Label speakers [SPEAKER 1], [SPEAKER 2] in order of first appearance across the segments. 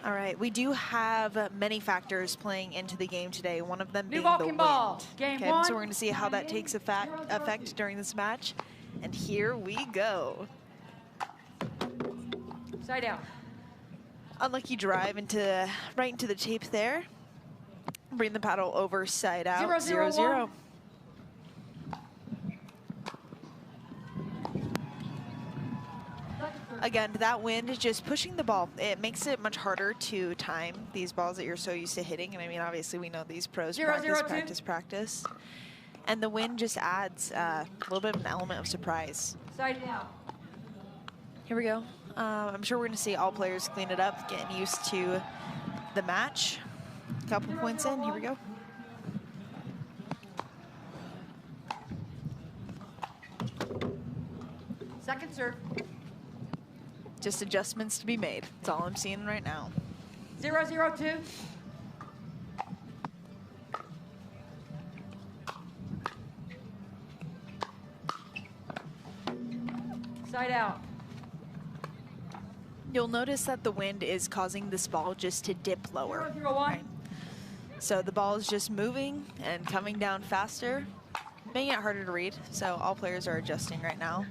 [SPEAKER 1] All right, we do have many factors playing into the game today, one of them being
[SPEAKER 2] ball,
[SPEAKER 1] the wind.
[SPEAKER 2] ball. Game
[SPEAKER 1] Okay,
[SPEAKER 2] one.
[SPEAKER 1] so we're going to see how that takes effect during this match. And here we go.
[SPEAKER 2] Side out.
[SPEAKER 1] Unlucky drive right into the tape there. Bring the paddle over side out. 0-0. Again, that wind is just pushing the ball. It makes it much harder to time these balls that you're so used to hitting. And I mean, obviously, we know these pros practice. And the wind just adds a little bit of an element of surprise.
[SPEAKER 2] Side out.
[SPEAKER 1] Here we go. I'm sure we're going to see all players clean it up, getting used to the match. Couple points in. Here we go.
[SPEAKER 2] Second serve.
[SPEAKER 1] Just adjustments to be made. That's all I'm seeing right now.
[SPEAKER 2] 0-0-2. Side out.
[SPEAKER 1] You'll notice that the wind is causing this ball just to dip lower.
[SPEAKER 2] 0-0-1.
[SPEAKER 1] Right? So the ball is just moving and coming down faster, making it harder to read. So all players are adjusting right now.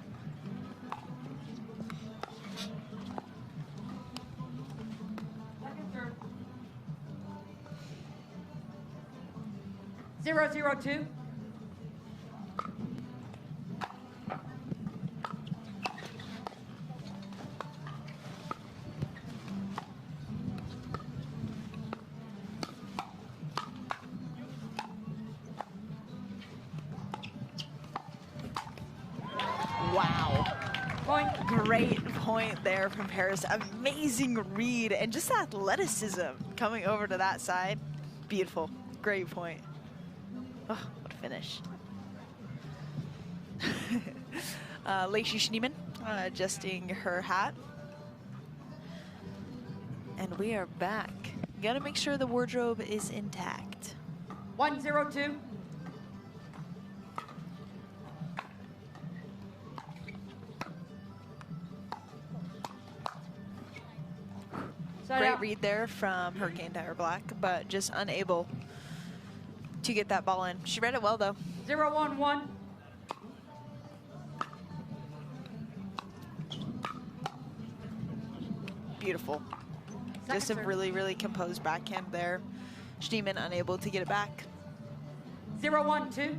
[SPEAKER 2] Second serve. 0-0-2.
[SPEAKER 1] Wow.
[SPEAKER 2] Point.
[SPEAKER 1] Great point there from Paris. Amazing read and just athleticism coming over to that side. Beautiful. Great point. Oh, what a finish. Lacey Schneemann adjusting her hat. And we are back. Gotta make sure the wardrobe is intact.
[SPEAKER 2] 1-0-2.
[SPEAKER 1] Great read there from Hurricane Tire Black, but just unable to get that ball in. She read it well, though.
[SPEAKER 2] 0-1-1.
[SPEAKER 1] Beautiful. Just a really, really composed backhand there. Schneemann unable to get it back.
[SPEAKER 2] 0-1-2.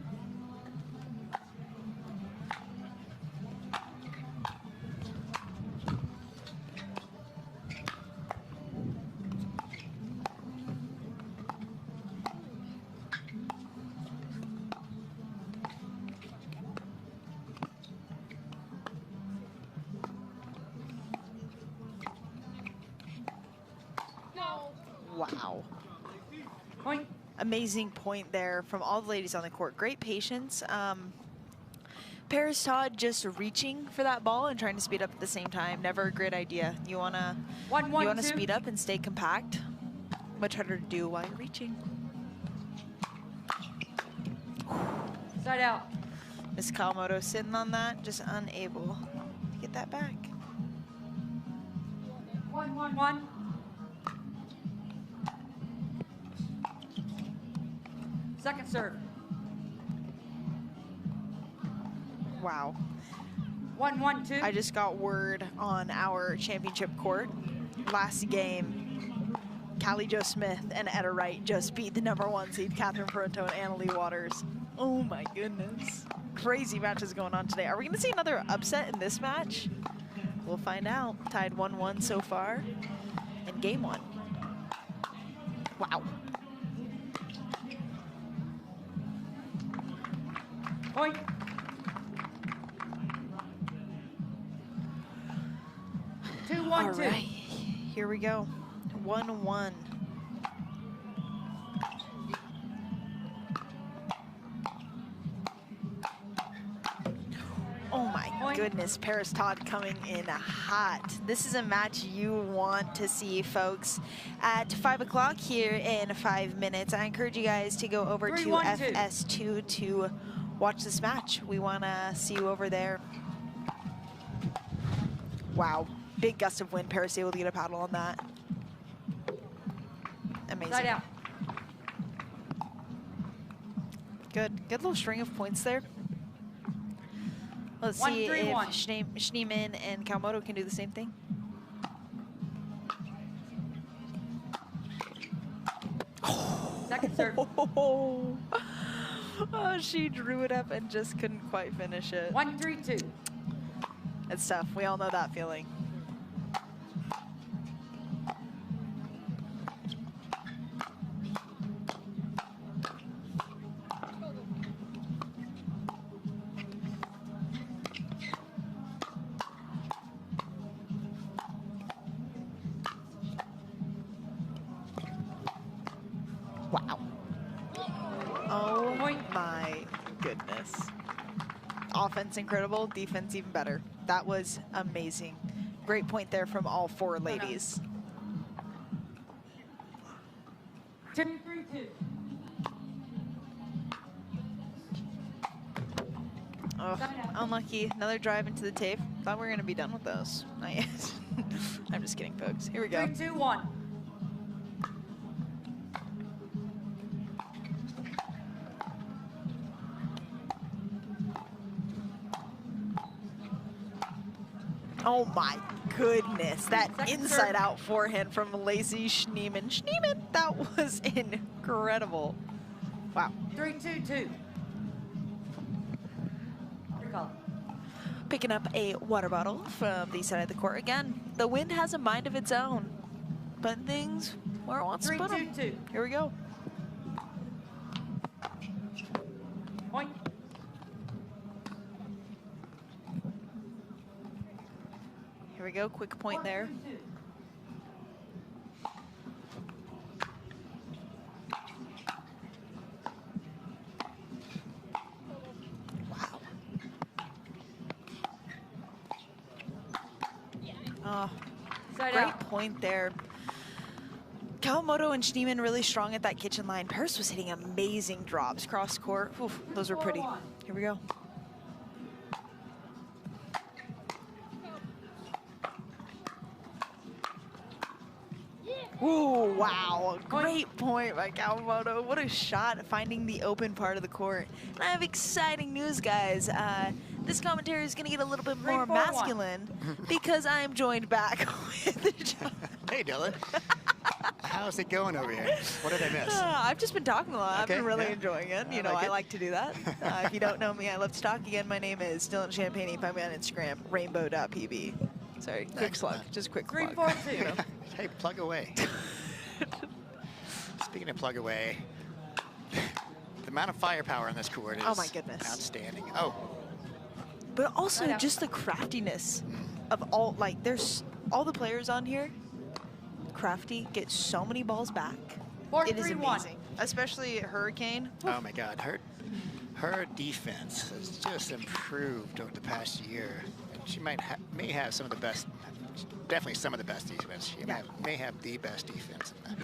[SPEAKER 1] Wow.
[SPEAKER 2] Point.
[SPEAKER 1] Amazing point there from all the ladies on the court. Great patience. Paris Todd just reaching for that ball and trying to speed up at the same time. Never a great idea. You wanna speed up and stay compact. Much harder to do while you're reaching.
[SPEAKER 2] Side out.
[SPEAKER 1] Miss Kawamoto sitting on that, just unable to get that back.
[SPEAKER 2] 1-1-1. Second serve.
[SPEAKER 1] Wow.
[SPEAKER 2] 1-1-2.
[SPEAKER 1] I just got word on our championship court. Last game, Callie Jo Smith and Etta Wright just beat the #1 seed, Catherine Peranto and Annalie Waters. Oh my goodness. Crazy matches going on today. Are we gonna see another upset in this match? We'll find out. Tied 1-1 so far in game one. Wow.
[SPEAKER 2] Point.
[SPEAKER 1] All right, here we go. 1-1. Oh my goodness, Paris Todd coming in hot. This is a match you want to see, folks. At 5 o'clock here in 5 minutes, I encourage you guys to go over to FS2 to watch this match. We want to see you over there. Wow, big gust of wind. Paris able to get a paddle on that. amazing.
[SPEAKER 2] Side out.
[SPEAKER 1] Good little string of points there. Let's see if Schneemann and Kawamoto can do the same thing.
[SPEAKER 2] Second serve.
[SPEAKER 1] Oh, she drew it up and just couldn't quite finish it.
[SPEAKER 2] 1-3-2.
[SPEAKER 1] It's tough. We all know that feeling. Wow. Oh my goodness. Offense incredible, defense even better. That was amazing. Great point there from all four ladies.
[SPEAKER 2] 2-3-2.
[SPEAKER 1] Oh, unlucky. Another drive into the tape. Thought we were going to be done with those. Not yet. I'm just kidding, folks. Here we go.
[SPEAKER 2] 3-2-1.
[SPEAKER 1] Oh my goodness. That
[SPEAKER 2] Second
[SPEAKER 1] inside
[SPEAKER 2] serve.
[SPEAKER 1] out forehand from Lacey Schneemann. Schneemann, that was incredible. Wow.
[SPEAKER 2] 3-2-2. Recall.
[SPEAKER 1] Picking up a water bottle from the side of the court again. The wind has a mind of its own. Putting things where it wants to put them.
[SPEAKER 2] 3-2-2.
[SPEAKER 1] Here we go.
[SPEAKER 2] Point.
[SPEAKER 1] Here we go. Quick point there.
[SPEAKER 2] 4-2-2.
[SPEAKER 1] Wow. Oh,
[SPEAKER 2] Side
[SPEAKER 1] great
[SPEAKER 2] out.
[SPEAKER 1] point there. Kawamoto and Schneemann really strong at that kitchen line. Paris was hitting amazing drops cross court. Oof, those were pretty. Here we go. Ooh, wow. Great point by Kawamoto. What a shot finding the open part of the court. And I have exciting news, guys. This commentary is going to get a little bit more
[SPEAKER 2] 3-4-1.
[SPEAKER 1] masculine because I am joined back with John.
[SPEAKER 3] Hey, Dylan. How's it going over here? What did I miss?
[SPEAKER 1] I've just been talking a lot. I've
[SPEAKER 3] Okay,
[SPEAKER 1] been really
[SPEAKER 3] yeah.
[SPEAKER 1] enjoying it. You
[SPEAKER 3] I
[SPEAKER 1] know,
[SPEAKER 3] like
[SPEAKER 1] I
[SPEAKER 3] it.
[SPEAKER 1] like to do that. If you don't know me, I love to talk. Again, my name is Dylan Champagne. Find me on Instagram, rainbow.pb. Sorry, quick plug.
[SPEAKER 3] Excellent.
[SPEAKER 1] Just quick plug.
[SPEAKER 2] 3-4-2.
[SPEAKER 1] You know.
[SPEAKER 3] Hey, plug away. Speaking of plug away, the amount of firepower in this court is
[SPEAKER 1] Oh my goodness.
[SPEAKER 3] outstanding. Oh,
[SPEAKER 1] But also
[SPEAKER 2] Right out.
[SPEAKER 1] just the craftiness of all, like, there's all the players on here. Crafty, get so many balls back. It is
[SPEAKER 2] 4-3-1.
[SPEAKER 1] amazing. Especially Hurricane.
[SPEAKER 3] oh my God. Her defense has just improved over the past year. She may have some of the best, definitely some of the best defense. She may have the best defense in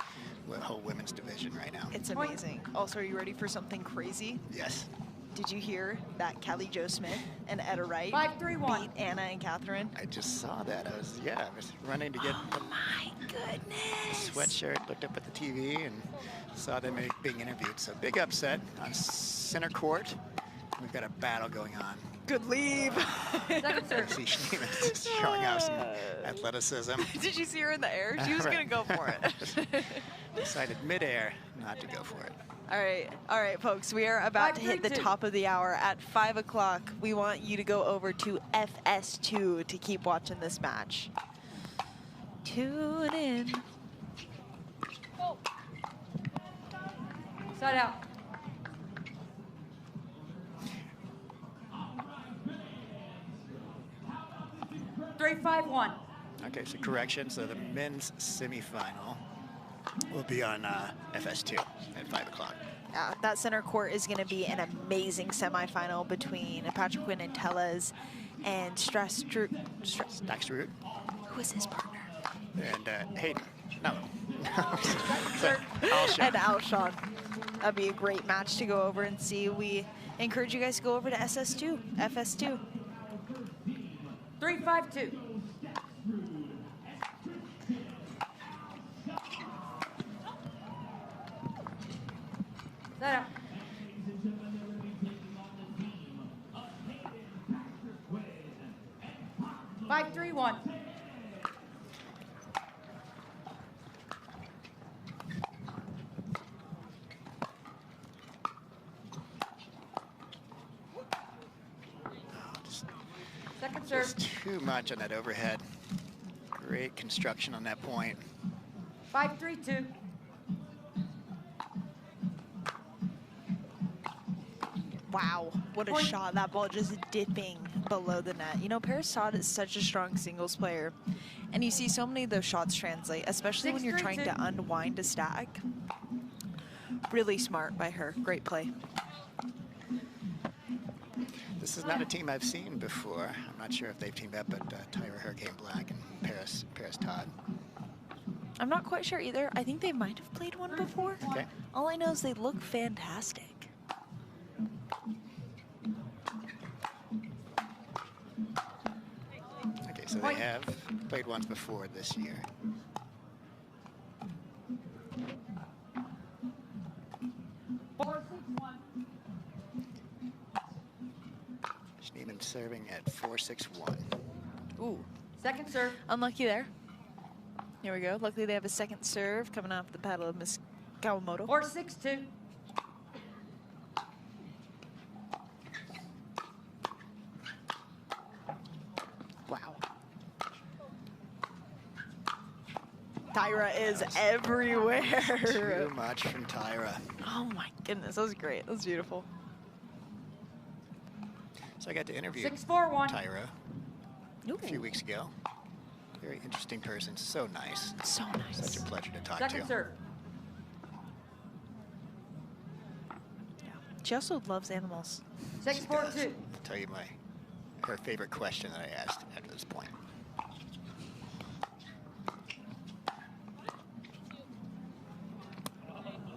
[SPEAKER 3] the whole women's division right now.
[SPEAKER 1] It's
[SPEAKER 2] Point.
[SPEAKER 1] amazing. Also, are you ready for something crazy?
[SPEAKER 3] Yes.
[SPEAKER 1] Did you hear that Callie Jo Smith and Etta Wright
[SPEAKER 2] 5-3-1.
[SPEAKER 1] beat Anna and Catherine?
[SPEAKER 3] I just saw that. I was running to get
[SPEAKER 1] Oh my goodness.
[SPEAKER 3] sweatshirt, looked up at the TV and saw them being interviewed. So big upset on center court. We've got a battle going on.
[SPEAKER 1] Good leave.
[SPEAKER 2] Second serve.
[SPEAKER 3] See Schneemann just showing off some athleticism.
[SPEAKER 1] Did you see her in the air? She was
[SPEAKER 3] Right.
[SPEAKER 1] going to go for it.
[SPEAKER 3] Decided midair not to go for it.
[SPEAKER 1] All right, folks. We are about to hit the
[SPEAKER 2] 5-3-2.
[SPEAKER 1] top of the hour at 5 o'clock. We want you to go over to FS2 to keep watching this match. Tune in.
[SPEAKER 2] Side out. Three, 5-1.
[SPEAKER 3] Okay, so correction. So the men's semifinal will be on FS2 at 5 o'clock.
[SPEAKER 1] That center court is going to be an amazing semifinal between Patrick Quinn and Tellez and
[SPEAKER 3] Daxterud
[SPEAKER 1] who is his partner?
[SPEAKER 3] and Hayden. No.
[SPEAKER 1] And Alshon. That'd be a great match to go over and see. We encourage you guys to go over to FS2.
[SPEAKER 2] 3-5-2. Side out. 5-3-1. Second serve.
[SPEAKER 3] Just too much on that overhead. Great construction on that point.
[SPEAKER 2] 5-3-2.
[SPEAKER 1] Wow, what a
[SPEAKER 2] Point.
[SPEAKER 1] shot. That ball just dipping below the net. You know, Todd is such a strong singles player, and you see so many of those shots translate, especially when you're trying
[SPEAKER 2] 6-3-2.
[SPEAKER 1] to unwind a stack. Really smart by her. Great play.
[SPEAKER 3] This is not a team I've seen before. I'm not sure if they've teamed up, but Tyra Hurricane Black and Paris Todd.
[SPEAKER 1] I'm not quite sure either. I think they might have played one before.
[SPEAKER 3] Okay.
[SPEAKER 1] All I know is they look fantastic.
[SPEAKER 3] Okay, so they have played once before this year. Schneemann serving at 4-6-1.
[SPEAKER 1] Ooh,
[SPEAKER 2] Second serve.
[SPEAKER 1] unlucky there. Here we go. Luckily, they have a second serve coming off the paddle of Miss Kawamoto.
[SPEAKER 2] 4-6-2.
[SPEAKER 1] Wow. Tyra is everywhere.
[SPEAKER 3] Too much from Tyra.
[SPEAKER 1] Oh my goodness, that was great. That was beautiful.
[SPEAKER 3] So I got to interview
[SPEAKER 2] 6-4-1.
[SPEAKER 3] Tyra
[SPEAKER 1] Ooh,
[SPEAKER 3] a few weeks ago. Very interesting person, so nice.
[SPEAKER 1] so nice.
[SPEAKER 3] Such a pleasure to talk
[SPEAKER 2] Second
[SPEAKER 3] to.
[SPEAKER 2] serve.
[SPEAKER 1] Yeah. She also loves animals.
[SPEAKER 3] She does.
[SPEAKER 2] 6-4-2.
[SPEAKER 3] I'll tell you her favorite question that I asked at this point.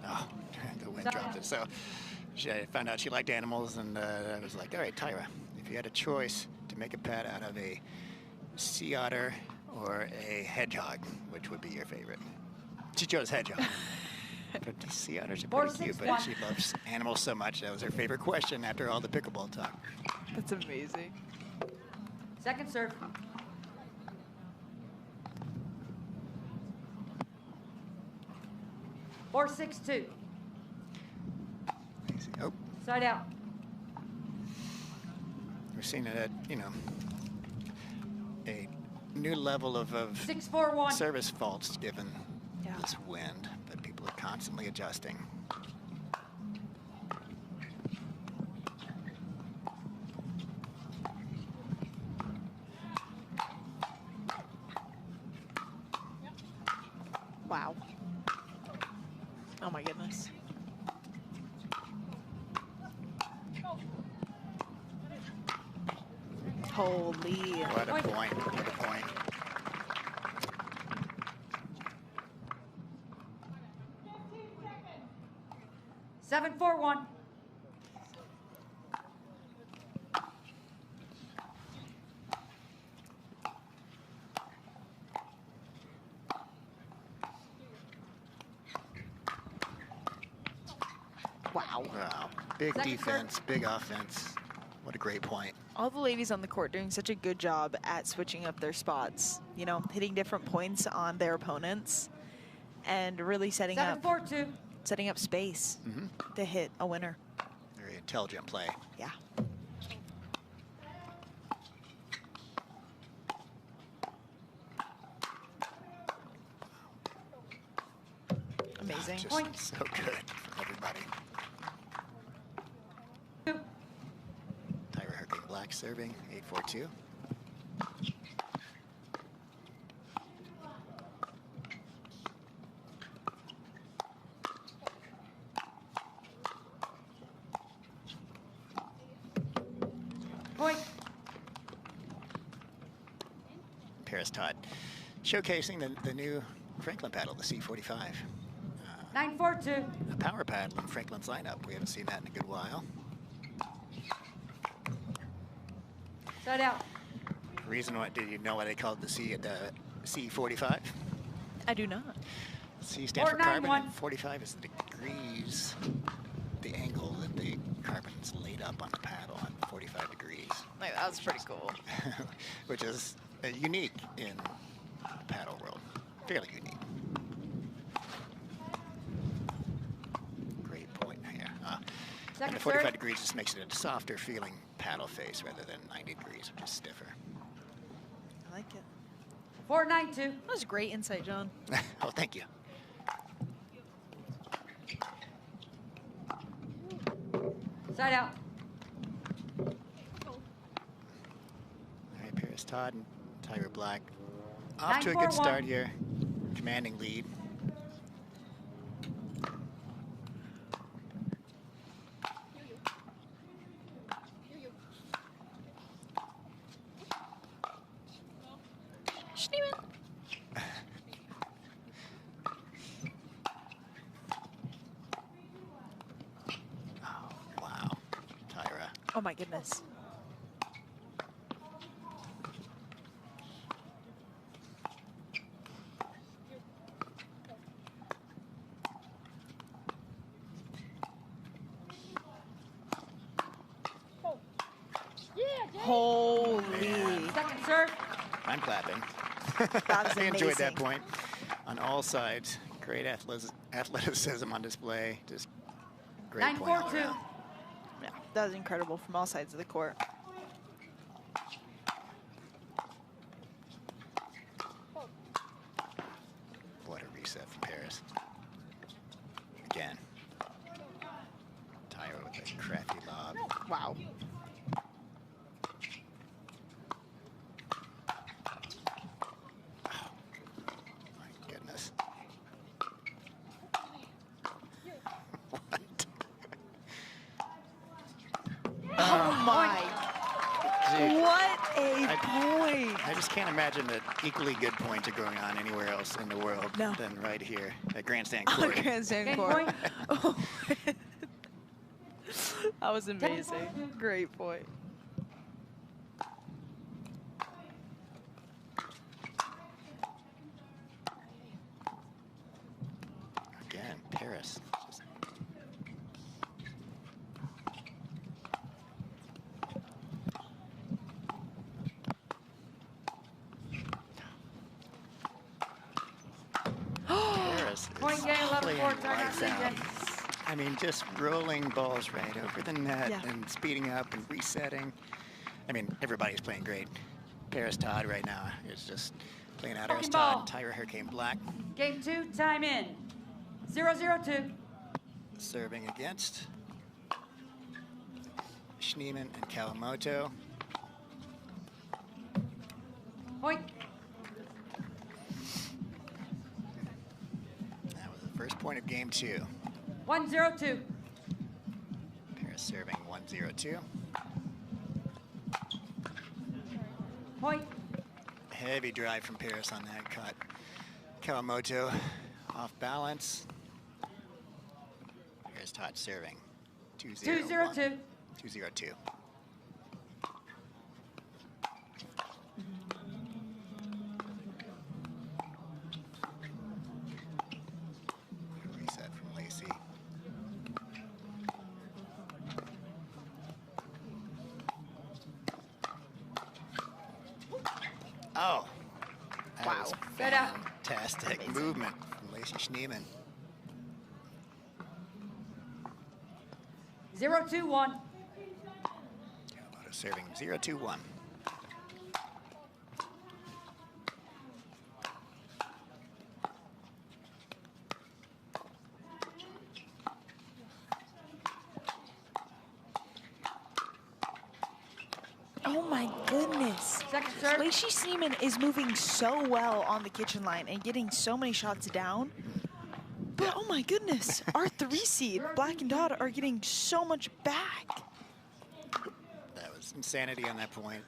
[SPEAKER 3] Oh, the wind dropped it. So I found out she liked animals, and I was like, all right, Tyra, if you had a choice to make a pet out of a sea otter or a hedgehog, which would be your favorite? She chose hedgehog. But the sea otters are pretty cute, but
[SPEAKER 2] 4-6-1.
[SPEAKER 3] she loves animals so much. That was her favorite question after all the pickleball talk.
[SPEAKER 1] That's amazing.
[SPEAKER 2] Second serve. Four, 6-2.
[SPEAKER 3] Easy. Oh,
[SPEAKER 2] Side out.
[SPEAKER 3] we're seeing a new level of
[SPEAKER 2] 6-4-1.
[SPEAKER 3] service faults given
[SPEAKER 1] Yeah.
[SPEAKER 3] this wind, but people are constantly adjusting.
[SPEAKER 1] Wow. Oh my goodness. Holy.
[SPEAKER 3] What a point, what a point.
[SPEAKER 2] Seven, 4-1.
[SPEAKER 1] Wow.
[SPEAKER 3] Wow, big
[SPEAKER 2] Second
[SPEAKER 3] defense, big offense. What a great point.
[SPEAKER 1] All the ladies on the court doing such a good job at switching up their spots, you know, hitting different points on their opponents and really setting
[SPEAKER 2] 7-4-2.
[SPEAKER 1] up space to hit a winner.
[SPEAKER 3] Very intelligent play.
[SPEAKER 1] Yeah. Amazing.
[SPEAKER 3] Just
[SPEAKER 2] Point.
[SPEAKER 3] so good for everybody. Tyra Hurricane Black serving, 8-4-2.
[SPEAKER 2] Point.
[SPEAKER 3] Paris Todd showcasing the new Franklin paddle, the C45.
[SPEAKER 2] 9-4-2.
[SPEAKER 3] A power paddle in Franklin's lineup. We haven't seen that in a good while.
[SPEAKER 2] Side out.
[SPEAKER 3] Reason why, did you know why they called the C45?
[SPEAKER 1] I do not.
[SPEAKER 3] C stands
[SPEAKER 2] Or
[SPEAKER 3] for carbon
[SPEAKER 2] 9-1.
[SPEAKER 3] and 45 is the degrees. the angle that the carbon's laid up on the paddle at 45 degrees.
[SPEAKER 1] Like, that was pretty cool.
[SPEAKER 3] Which is unique in the paddle world. Fairly unique. Great point here. And the 45 degrees just makes it a softer feeling paddle face rather than 90 degrees, which is stiffer.
[SPEAKER 1] I like it.
[SPEAKER 2] 4-9-2.
[SPEAKER 1] That was great insight, John.
[SPEAKER 3] Oh, thank you.
[SPEAKER 2] Side out.
[SPEAKER 3] All right, Paris Todd and Tyra Black off to a good
[SPEAKER 2] 9-4-1.
[SPEAKER 3] start here. Commanding lead.
[SPEAKER 1] Schneemann.
[SPEAKER 3] Oh, wow. Tyra.
[SPEAKER 1] Oh my goodness. Holy.
[SPEAKER 2] Second serve.
[SPEAKER 3] I'm clapping.
[SPEAKER 1] That was
[SPEAKER 3] I enjoyed that
[SPEAKER 1] amazing.
[SPEAKER 3] point on all sides. Great athleticism on display. Just great point all
[SPEAKER 2] 9-4-2.
[SPEAKER 3] around.
[SPEAKER 1] Yeah, that was incredible from all sides of the court.
[SPEAKER 3] What a reset from Paris. Again. Tyra with a crafty lob.
[SPEAKER 1] Wow.
[SPEAKER 3] My goodness. What?
[SPEAKER 1] Oh my.
[SPEAKER 3] Gee,
[SPEAKER 1] What a point.
[SPEAKER 3] I just can't imagine that equally good points are going on anywhere else in the world
[SPEAKER 1] No.
[SPEAKER 3] than right here at Grandstand
[SPEAKER 1] On
[SPEAKER 3] Court.
[SPEAKER 1] Grandstand
[SPEAKER 2] Game
[SPEAKER 1] court.
[SPEAKER 2] point.
[SPEAKER 1] Oh. That was amazing. Great point.
[SPEAKER 3] Again, Paris. Just Paris is
[SPEAKER 2] Point game, 11-4,
[SPEAKER 3] playing
[SPEAKER 2] timeout
[SPEAKER 3] lights out.
[SPEAKER 2] again.
[SPEAKER 3] I mean, just rolling balls right over the net
[SPEAKER 1] Yeah.
[SPEAKER 3] and speeding up and resetting. I mean, everybody's playing great. Paris Todd right now is just playing out Paris Todd, Tyra Hurricane Black
[SPEAKER 2] Game 2, time in. 0-0-2.
[SPEAKER 3] serving against Schneemann and Kawamoto.
[SPEAKER 2] Point.
[SPEAKER 3] That was the first point of game 2.
[SPEAKER 2] 1-0-2.
[SPEAKER 3] Paris serving 1-0-2.
[SPEAKER 2] Point.
[SPEAKER 3] Heavy drive from Paris on that cut. Kawamoto off balance. Here's Todd serving. 2-0-1.
[SPEAKER 2] 2-0-2.
[SPEAKER 3] 2-0-2. Reset from Lacey. Oh. That
[SPEAKER 1] Wow.
[SPEAKER 3] was
[SPEAKER 2] Set up.
[SPEAKER 3] fantastic
[SPEAKER 1] Amazing.
[SPEAKER 3] movement from Lacey Schneemann.
[SPEAKER 2] 0-2-1.
[SPEAKER 3] Kawamoto serving 0-2-1.
[SPEAKER 1] Oh my goodness.
[SPEAKER 2] Second serve.
[SPEAKER 1] Lacey Schneemann is moving so well on the kitchen line and getting so many shots down. But oh my goodness, our 3 seed, Black and Todd, are getting so much back.
[SPEAKER 3] That was insanity on that point.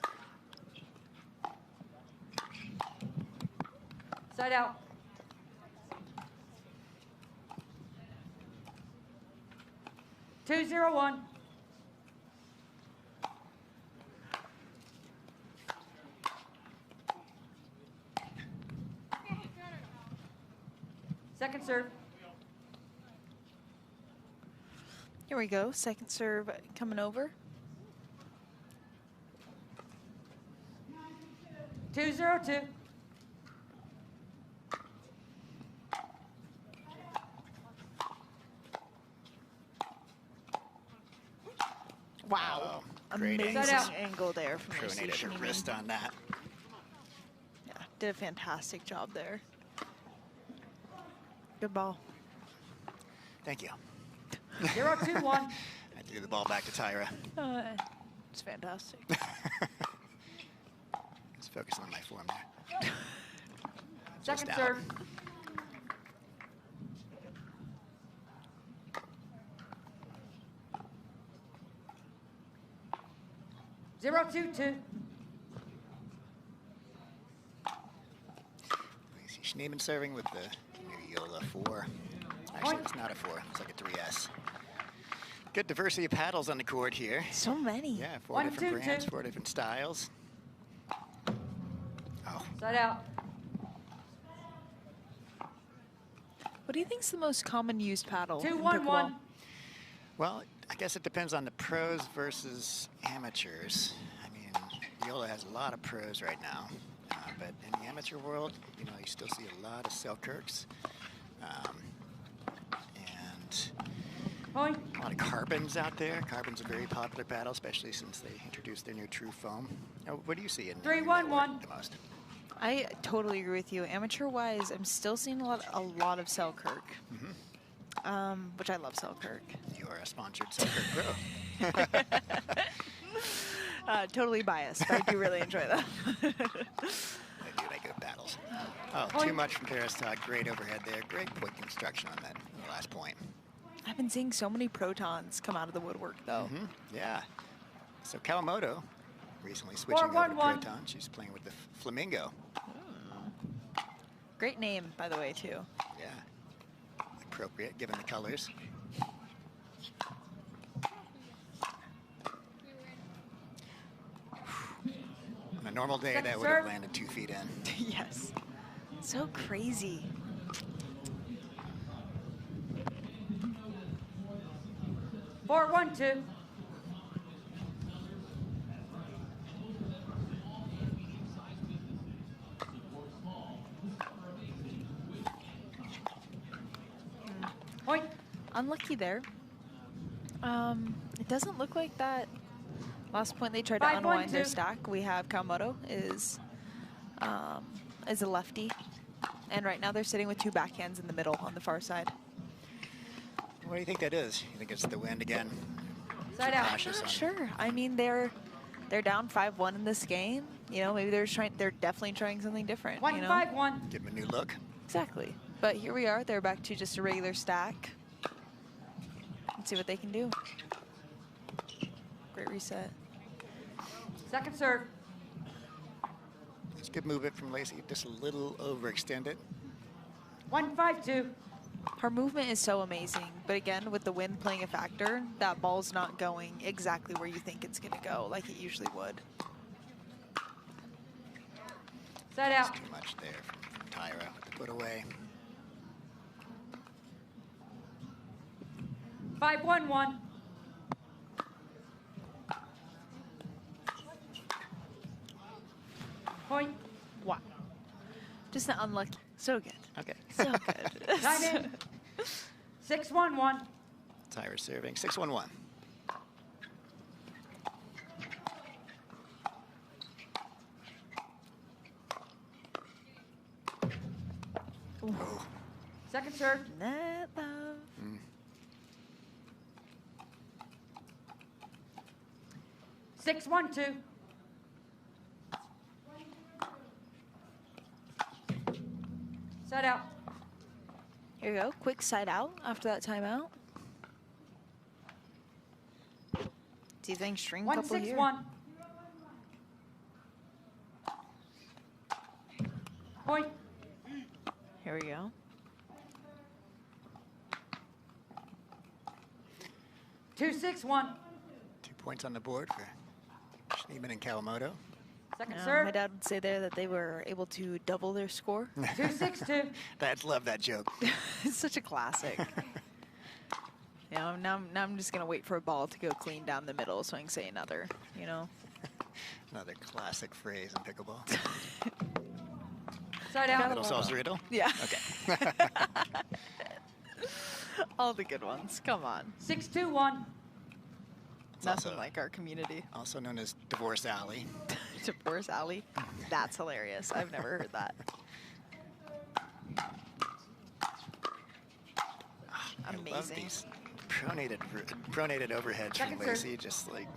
[SPEAKER 2] Side out. Two, 0-1. Second serve.
[SPEAKER 1] Here we go. Second serve coming over.
[SPEAKER 2] 2-0-2.
[SPEAKER 1] Wow.
[SPEAKER 3] Great
[SPEAKER 1] Amazing
[SPEAKER 2] angle.
[SPEAKER 1] angle there from
[SPEAKER 3] Pronated her
[SPEAKER 1] Schneemann.
[SPEAKER 3] wrist on that.
[SPEAKER 1] Yeah, did a fantastic job there. Good ball.
[SPEAKER 3] Thank you.
[SPEAKER 2] 0-2-1.
[SPEAKER 3] I threw the ball back to Tyra.
[SPEAKER 1] It's fantastic.
[SPEAKER 3] Just focus on my form there.
[SPEAKER 2] Second
[SPEAKER 3] out.
[SPEAKER 2] serve. Zero, 2-2.
[SPEAKER 3] We see Schneemann serving with the new Yola 4. Actually, it's not a 4. It's like a 3S. Good diversity of paddles on the court here.
[SPEAKER 1] So many.
[SPEAKER 3] Yeah, 4
[SPEAKER 2] 1,
[SPEAKER 3] different
[SPEAKER 2] 2,
[SPEAKER 3] brands,
[SPEAKER 2] 2.
[SPEAKER 3] 4 different styles. Oh,
[SPEAKER 2] Side out.
[SPEAKER 1] What do you think is the most common used paddle in
[SPEAKER 2] 2-1-1.
[SPEAKER 1] pickleball?
[SPEAKER 3] well, I guess it depends on the pros versus amateurs. I mean, Yola has a lot of pros right now, but in the amateur world, you know, you still see a lot of Selkirks. And
[SPEAKER 2] Point.
[SPEAKER 3] a lot of carbons out there. Carbon's a very popular paddle, especially since they introduced their new True Foam. What do you see in
[SPEAKER 2] 3-1-1.
[SPEAKER 3] the most?
[SPEAKER 1] I totally agree with you. Amateur-wise, I'm still seeing a lot of Selkirk, which I love Selkirk.
[SPEAKER 3] You are a sponsored Selkirk pro.
[SPEAKER 1] Totally biased, but I do really enjoy them.
[SPEAKER 3] They do make good battles. Oh, too much from Paris Todd. Great overhead there. Great point construction on that last point.
[SPEAKER 1] I've been seeing so many protons come out of the woodwork, though.
[SPEAKER 3] Yeah. So Kawamoto recently switching over to
[SPEAKER 2] 4-1-1.
[SPEAKER 3] Proton. She's playing with the Flamingo.
[SPEAKER 1] Great name, by the way, too.
[SPEAKER 3] Yeah. Appropriate given the colors. On a normal day, that would have landed 2 feet in.
[SPEAKER 1] Yes. So crazy.
[SPEAKER 2] Four, 1-2. Point.
[SPEAKER 1] Unlucky there. It doesn't look like that last point they tried to
[SPEAKER 2] 5-1-2.
[SPEAKER 1] unwind their stack. We have Kawamoto is a lefty. And right now they're sitting with 2 backhands in the middle on the far side.
[SPEAKER 3] What do you think that is? You think it's the wind again?
[SPEAKER 2] Side out.
[SPEAKER 3] Cautious
[SPEAKER 1] Not
[SPEAKER 3] on-
[SPEAKER 1] sure. I mean, they're down 5-1 in this game. You know, maybe they're definitely trying something different.
[SPEAKER 2] 1,
[SPEAKER 1] You know?
[SPEAKER 2] 5-1.
[SPEAKER 3] Give him a new look.
[SPEAKER 1] Exactly. But here we are. They're back to just a regular stack. Let's see what they can do. Great reset.
[SPEAKER 2] Second serve.
[SPEAKER 3] It's a good movement from Lacey, just a little overextended.
[SPEAKER 2] 1, 5-2.
[SPEAKER 1] Her movement is so amazing, but again, with the wind playing a factor, that ball's not going exactly where you think it's going to go, like it usually would.
[SPEAKER 2] Side out.
[SPEAKER 3] Too much there from Tyra with the put away.
[SPEAKER 2] 5-1-1. Point.
[SPEAKER 1] Wow. Just an unlucky. So good.
[SPEAKER 3] Okay.
[SPEAKER 1] So good.
[SPEAKER 2] Time in. 6-1-1.
[SPEAKER 3] Tyra serving 6-1-1. Oh.
[SPEAKER 2] Second serve.
[SPEAKER 1] Net love.
[SPEAKER 2] 6-1-2. Side out.
[SPEAKER 1] Here we go. Quick side out after that timeout. See if they can string a couple here.
[SPEAKER 2] 1-6-1. Point.
[SPEAKER 1] Here we go.
[SPEAKER 2] 2-6-1.
[SPEAKER 3] 2 points on the board for Schneemann and Kawamoto.
[SPEAKER 2] Second
[SPEAKER 1] My
[SPEAKER 2] serve.
[SPEAKER 1] dad would say there that they were able to double their score.
[SPEAKER 2] 2-6-2.
[SPEAKER 3] Dads love that joke.
[SPEAKER 1] It's such a classic. You know, now I'm just gonna wait for a ball to go clean down the middle so I can say another. You know.
[SPEAKER 3] Another classic phrase in pickleball.
[SPEAKER 2] Side out.
[SPEAKER 3] Riddle solves the riddle?
[SPEAKER 1] Yeah.
[SPEAKER 3] Okay.
[SPEAKER 1] All the good ones. Come on.
[SPEAKER 2] 6-2-1.
[SPEAKER 1] Nothing like our community.
[SPEAKER 3] Also known as Divorce Alley.
[SPEAKER 1] Divorce Alley. That's hilarious. I've never heard that.
[SPEAKER 3] I
[SPEAKER 1] Amazing.
[SPEAKER 3] love these pronated overheads
[SPEAKER 2] Second
[SPEAKER 3] from
[SPEAKER 2] serve.
[SPEAKER 3] Lacey. Just like,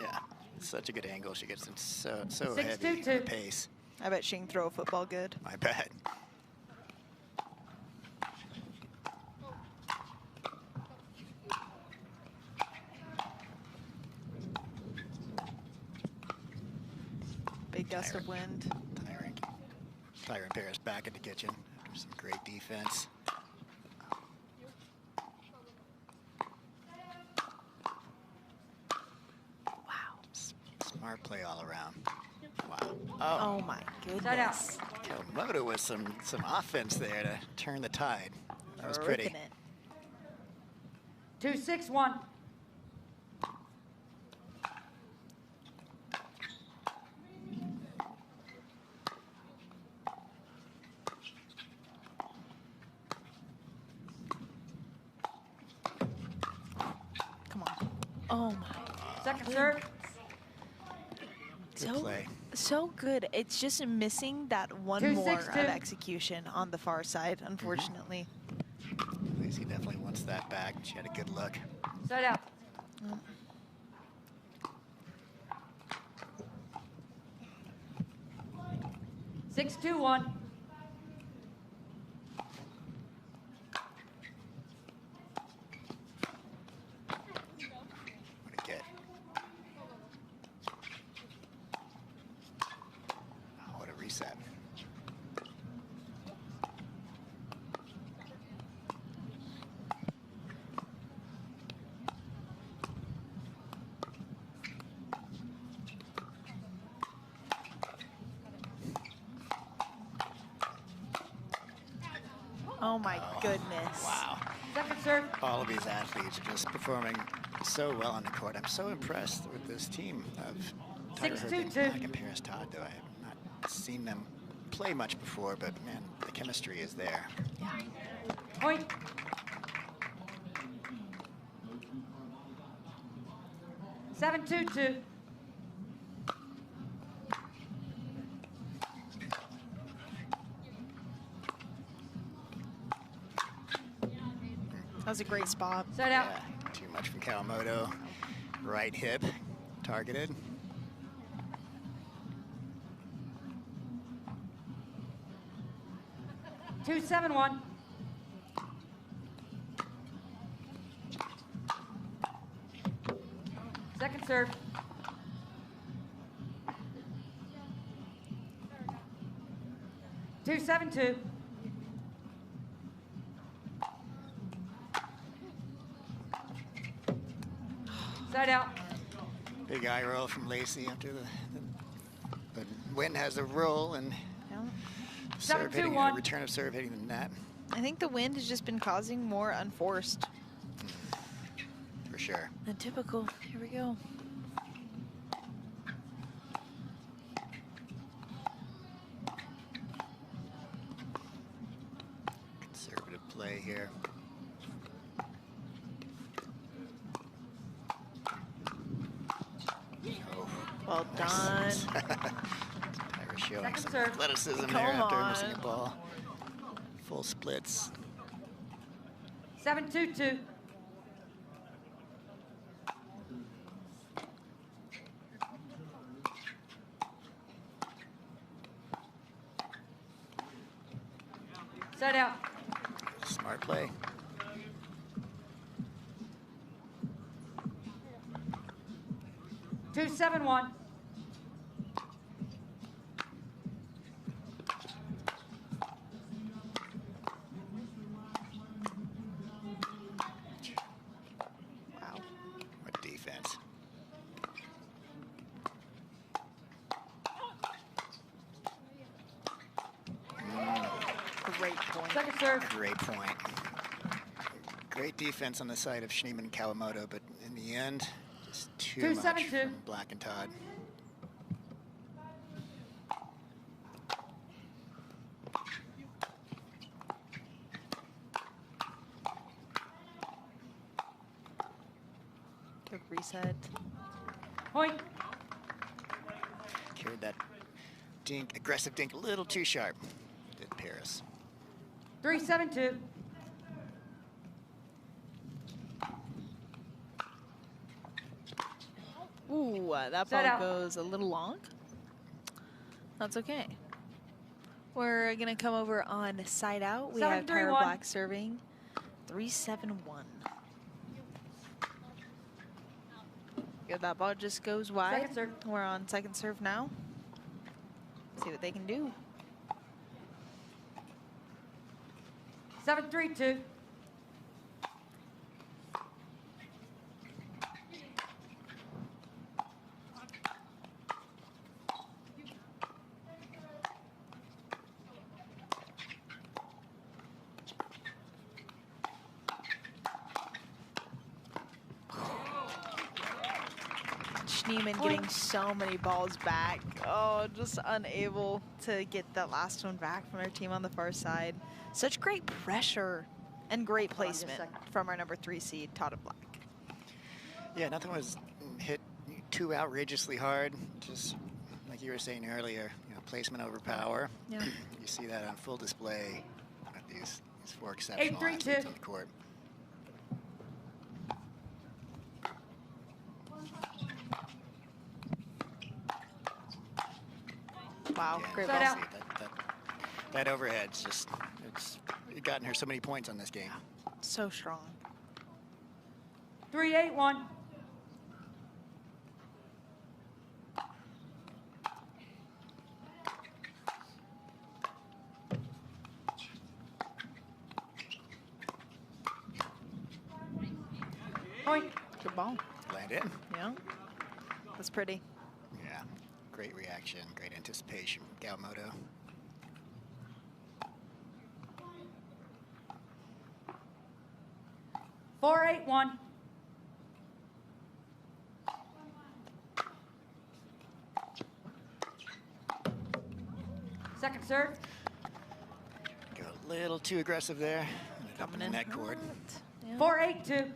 [SPEAKER 3] yeah, such a good angle. She gets them so
[SPEAKER 2] 6-2-2.
[SPEAKER 3] heavy for pace.
[SPEAKER 1] I bet she can throw a football good.
[SPEAKER 3] I bet.
[SPEAKER 1] Big gust of wind.
[SPEAKER 3] Tyra and Paris back in the kitchen after some great defense.
[SPEAKER 1] Wow.
[SPEAKER 3] Smart play all around. Wow.
[SPEAKER 1] Oh my
[SPEAKER 2] Side out.
[SPEAKER 1] goodness.
[SPEAKER 3] Kawamoto with some offense there to turn the tide. That was pretty.
[SPEAKER 1] Ripping it.
[SPEAKER 2] 2-6-1.
[SPEAKER 1] Come on. Oh my.
[SPEAKER 2] Second serve.
[SPEAKER 3] Good play.
[SPEAKER 1] So good. It's just missing that one
[SPEAKER 2] 2-6-2.
[SPEAKER 1] more of execution on the far side, unfortunately.
[SPEAKER 3] Lacey definitely wants that back. She had a good look.
[SPEAKER 2] Side out.
[SPEAKER 1] Mm.
[SPEAKER 2] 6-2-1.
[SPEAKER 3] What a get. Oh, what a reset.
[SPEAKER 1] Oh my goodness.
[SPEAKER 3] Wow.
[SPEAKER 2] Second serve.
[SPEAKER 3] All of these athletes are just performing so well on the court. I'm so impressed with this team of Tyra
[SPEAKER 2] 6-2-2.
[SPEAKER 3] Hergen and Paris Todd, though I have not seen them play much before, but man, the chemistry is there.
[SPEAKER 2] Point. Seven, 2-2.
[SPEAKER 1] That was a great spot.
[SPEAKER 2] Side out.
[SPEAKER 3] Yeah, too much from Kawamoto. Right hip, targeted.
[SPEAKER 2] Two, 7-1. Second serve. Two, 7-2. Side out.
[SPEAKER 3] Big eye roll from Lacey after the wind has a roll and
[SPEAKER 1] Yeah.
[SPEAKER 3] serve hitting,
[SPEAKER 2] 7-2-1.
[SPEAKER 3] return of serve hitting the net.
[SPEAKER 1] I think the wind has just been causing more unforced
[SPEAKER 3] For sure.
[SPEAKER 1] than typical. Here we go.
[SPEAKER 3] Conservative play here. Oh,
[SPEAKER 1] Well
[SPEAKER 3] nice.
[SPEAKER 1] done.
[SPEAKER 3] Tyra showing
[SPEAKER 2] Second
[SPEAKER 3] some
[SPEAKER 2] serve.
[SPEAKER 3] athleticism
[SPEAKER 1] Come
[SPEAKER 3] there after
[SPEAKER 1] on.
[SPEAKER 3] missing a ball. Full splits.
[SPEAKER 2] 7-2-2. Side out.
[SPEAKER 3] Smart play.
[SPEAKER 2] Two, 7-1.
[SPEAKER 1] Wow.
[SPEAKER 3] What defense.
[SPEAKER 1] Great point.
[SPEAKER 2] Second serve.
[SPEAKER 3] Great point. Great defense on the side of Schneemann and Kawamoto, but in the end, just too
[SPEAKER 2] 2-7-2.
[SPEAKER 3] much from Black and Todd.
[SPEAKER 1] Good reset.
[SPEAKER 2] Point.
[SPEAKER 3] Carried that dink, aggressive dink, a little too sharp. Did Paris.
[SPEAKER 2] 3-7-2.
[SPEAKER 1] Ooh, that
[SPEAKER 2] Set
[SPEAKER 1] ball
[SPEAKER 2] out.
[SPEAKER 1] goes a little long. That's okay. We're gonna come over on side out. We have
[SPEAKER 2] 7-3-1.
[SPEAKER 1] Tyra Black serving. 3-7-1. Good, that ball just goes wide.
[SPEAKER 2] Second serve.
[SPEAKER 1] We're on second serve now. See what they can do.
[SPEAKER 2] 7-3-2.
[SPEAKER 1] Schneemann getting so many balls back. Oh, just unable to get that last one back from our team on the far side. Such great pressure and great placement from our number 3 seed, Todd Black.
[SPEAKER 3] Yeah, nothing was hit too outrageously hard. Just like you were saying earlier, you know, placement over power.
[SPEAKER 1] Yeah.
[SPEAKER 3] You see that on full display with these 4 exceptional
[SPEAKER 2] 8-3-2.
[SPEAKER 3] athletes on the court.
[SPEAKER 1] Wow,
[SPEAKER 3] Yeah,
[SPEAKER 1] great
[SPEAKER 2] Side
[SPEAKER 1] ball.
[SPEAKER 2] out.
[SPEAKER 3] see, that overhead's just, it's gotten her so many points on this game.
[SPEAKER 1] So strong.
[SPEAKER 2] 3-8-1. Point.
[SPEAKER 1] Good ball.
[SPEAKER 3] Land in.
[SPEAKER 1] Yeah. That's pretty.
[SPEAKER 3] Yeah, great reaction, great anticipation from Kawamoto.
[SPEAKER 2] Four, 8-1. Second serve.
[SPEAKER 3] Go a little too aggressive there. Ended up in the net cord.
[SPEAKER 1] Yeah.
[SPEAKER 2] 4-8-2.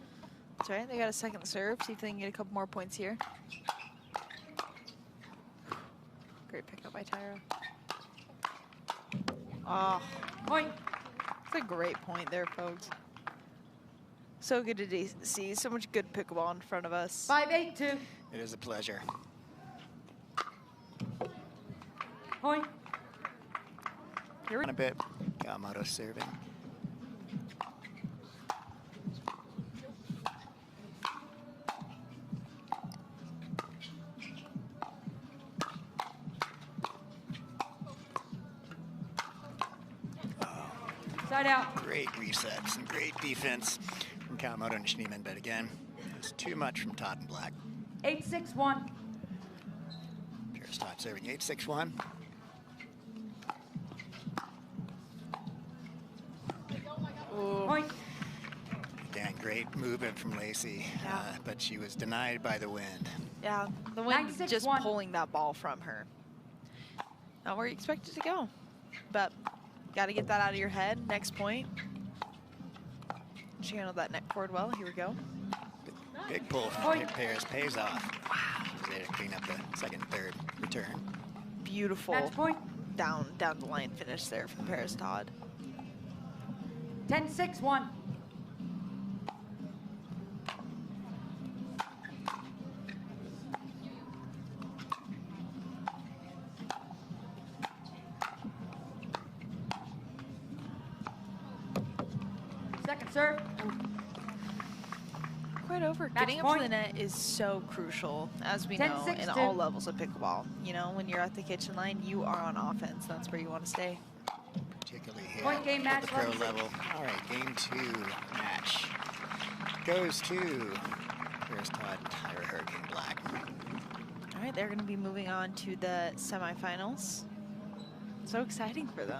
[SPEAKER 1] That's right. They got a second serve. See if they can get a couple more points here. Great pickup by Tyra. Oh,
[SPEAKER 2] Point.
[SPEAKER 1] it's a great point there, folks. So good to see so much good pickleball in front of us.
[SPEAKER 2] 5-8-2.
[SPEAKER 3] It is a pleasure.
[SPEAKER 2] Point.
[SPEAKER 1] Here we
[SPEAKER 3] On a bit, Kawamoto serving.
[SPEAKER 2] Side out.
[SPEAKER 3] Great resets and great defense from Kawamoto and Schneemann, but again, it's too much from Todd and Black.
[SPEAKER 2] 8-6-1.
[SPEAKER 3] Here's Todd serving 8-6-1.
[SPEAKER 2] Point.
[SPEAKER 3] Again, great movement from Lacey,
[SPEAKER 1] Yeah.
[SPEAKER 3] but she was denied by the wind.
[SPEAKER 1] Yeah, the wind
[SPEAKER 2] 9-6-1.
[SPEAKER 1] just pulling that ball from her. Not where you expect it to go, but got to get that out of your head. Next point. She handled that net cord well. Here we go.
[SPEAKER 3] Big pull from
[SPEAKER 2] Point.
[SPEAKER 3] Paris pays off. Wow. She was able to clean up the second and third return.
[SPEAKER 1] Beautiful
[SPEAKER 2] Match point.
[SPEAKER 1] down the line finish there from Paris Todd.
[SPEAKER 2] 10-6-1. Second serve.
[SPEAKER 1] Quite over.
[SPEAKER 2] Match
[SPEAKER 1] Getting up to the
[SPEAKER 2] point.
[SPEAKER 1] net is so crucial, as we
[SPEAKER 2] 10,
[SPEAKER 1] know,
[SPEAKER 2] 6,
[SPEAKER 1] in
[SPEAKER 2] 2.
[SPEAKER 1] all levels of pickleball. You know, when you're at the kitchen line, you are on offense. That's where you want to stay.
[SPEAKER 3] Particularly here
[SPEAKER 2] Point game
[SPEAKER 3] at
[SPEAKER 2] match,
[SPEAKER 3] the pro
[SPEAKER 2] 1-6.
[SPEAKER 3] level. All right, game 2 match goes to Paris Todd and Tyra Hurricane Black.
[SPEAKER 1] All right, they're going to be moving on to the semifinals. So exciting for them.